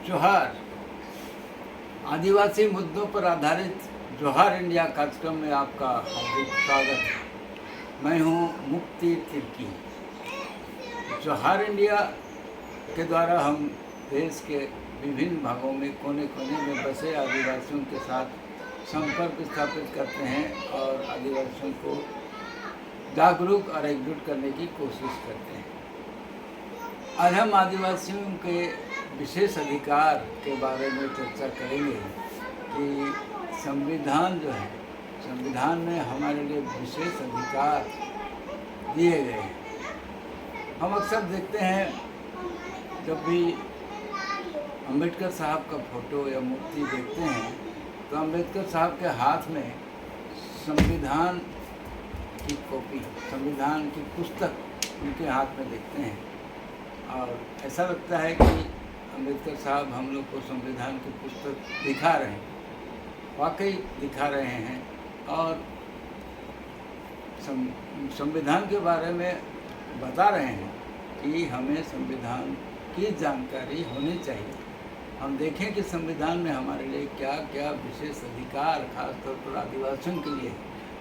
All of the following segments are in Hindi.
जोहार। आदिवासी मुद्दों पर आधारित जोहार इंडिया कार्यक्रम में आपका हार्दिक स्वागत है। मैं हूं मुक्ति तिर्की। जोहार इंडिया के द्वारा हम देश के विभिन्न भागों में कोने कोने में बसे आदिवासियों के साथ संपर्क स्थापित करते हैं और आदिवासियों को जागरूक और एकजुट करने की कोशिश करते हैं। आज हम आदिवासियों के विशेष अधिकार के बारे में चर्चा करेंगे कि संविधान जो है, संविधान में हमारे लिए विशेष अधिकार दिए गए हैं। हम अक्सर देखते हैं जब भी अम्बेडकर साहब का फोटो या मूर्ति देखते हैं तो अम्बेडकर साहब के हाथ में संविधान की कॉपी, संविधान की पुस्तक उनके हाथ में देखते हैं और ऐसा लगता है कि अम्बेडकर साहब हम लोग को संविधान की पुस्तक दिखा रहे हैं, वाकई दिखा रहे हैं और संविधान के बारे में बता रहे हैं कि हमें संविधान की जानकारी होनी चाहिए। हम देखें कि संविधान में हमारे लिए क्या क्या विशेष अधिकार खासतौर पर आदिवासियों के लिए।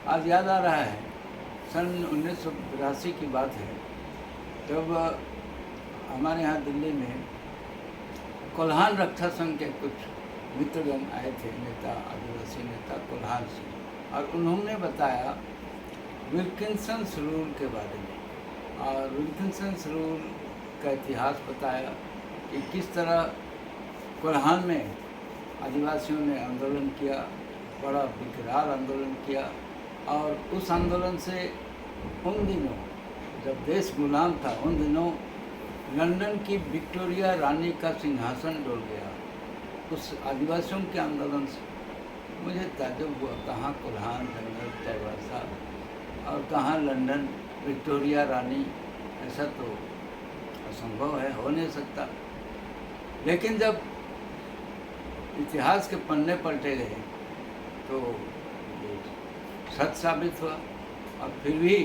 आज याद आ रहा है सन 1982 की बात है जब हमारे यहाँ दिल्ली में कोल्हान रक्षा संघ के कुछ मित्रगण आए थे, नेता, आदिवासी नेता कोल्हान सिंह, और उन्होंने बताया विल्किंसन्स रूल के बारे में और विल्किंसन्स रूल का इतिहास बताया कि किस तरह कोल्हान में आदिवासियों ने आंदोलन किया, बड़ा विकराल आंदोलन किया और उस आंदोलन से उन दिनों जब देश गुलाम था, उन दिनों लंदन की विक्टोरिया रानी का सिंहासन डोल गया उस आदिवासियों के आंदोलन से। मुझे ताज्जुब हुआ, कहाँ कोल्हान जंगल चाईबासा और कहाँ लंदन विक्टोरिया रानी, ऐसा तो असंभव है, हो नहीं सकता। लेकिन जब इतिहास के पन्ने पलटे गए तो सच साबित हुआ। और फिर भी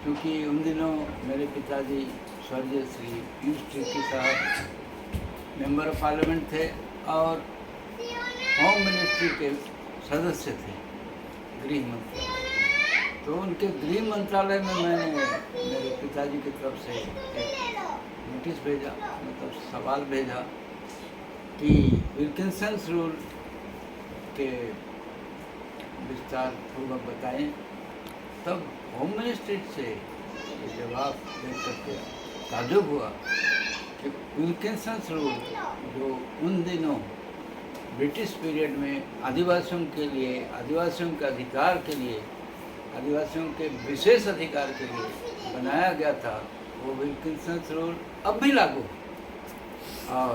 क्योंकि उन दिनों मेरे पिताजी स्वर्गीय श्री पीयूष तिर्की साहब मेंबर ऑफ पार्लियामेंट थे और होम मिनिस्ट्री के सदस्य थे, गृह मंत्रालय। तो उनके गृह मंत्रालय में मैंने मेरे पिताजी की तरफ से एक नोटिस भेजा, मतलब सवाल भेजा कि विल्किंसन्स रूल के विस्तार पूर्वक बताएं। तब होम मिनिस्ट्री से ये जवाब दे करके ताज्जुब हुआ कि विल्किंसन्स रूल जो उन दिनों ब्रिटिश पीरियड में आदिवासियों के लिए, आदिवासियों के अधिकार के लिए, आदिवासियों के विशेष अधिकार के लिए बनाया गया था, वो विल्किंसन्स रूल अब भी लागू है और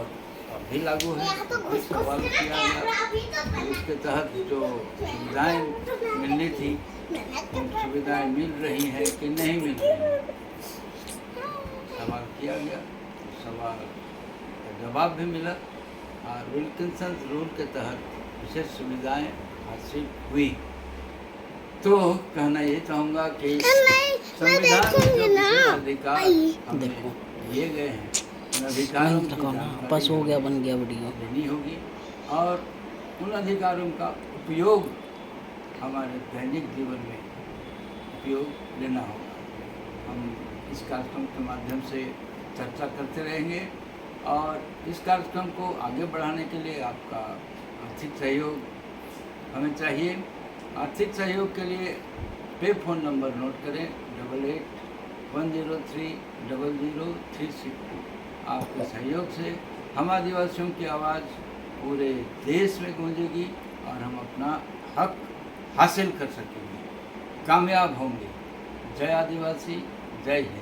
अब भी लागू है। तो सवाल किया गया उसके तहत जो सुविधाएं मिलनी थी उन सुविधाएं मिल रही हैं कि नहीं मिल रही हैं, सवाल किया गया। सवाल का जवाब भी मिला और विल्किंसन्स रूल के तहत विशेष सुविधाएं हासिल हुई। तो कहना ये चाहूँगा कि संविधान में जो विशेष अधिकार हमें दिए गए हैं उन अधिकारों की जानकारी हो गया, बन गया वीडियो लेनी होगी और उन अधिकारों का उपयोग हमारे दैनिक जीवन में उपयोग लेना होगा। हम इस कार्यक्रम के माध्यम से चर्चा करते रहेंगे और इस कार्यक्रम को आगे बढ़ाने के लिए आपका आर्थिक सहयोग हमें चाहिए। आर्थिक सहयोग के लिए पे फ़ोन नंबर नोट करें 8810300362। आपके सहयोग से हम आदिवासियों की आवाज़ पूरे देश में गूंजेगी और हम अपना हक हासिल कर सकेंगे, कामयाब होंगे। जय आदिवासी, जय हिंद।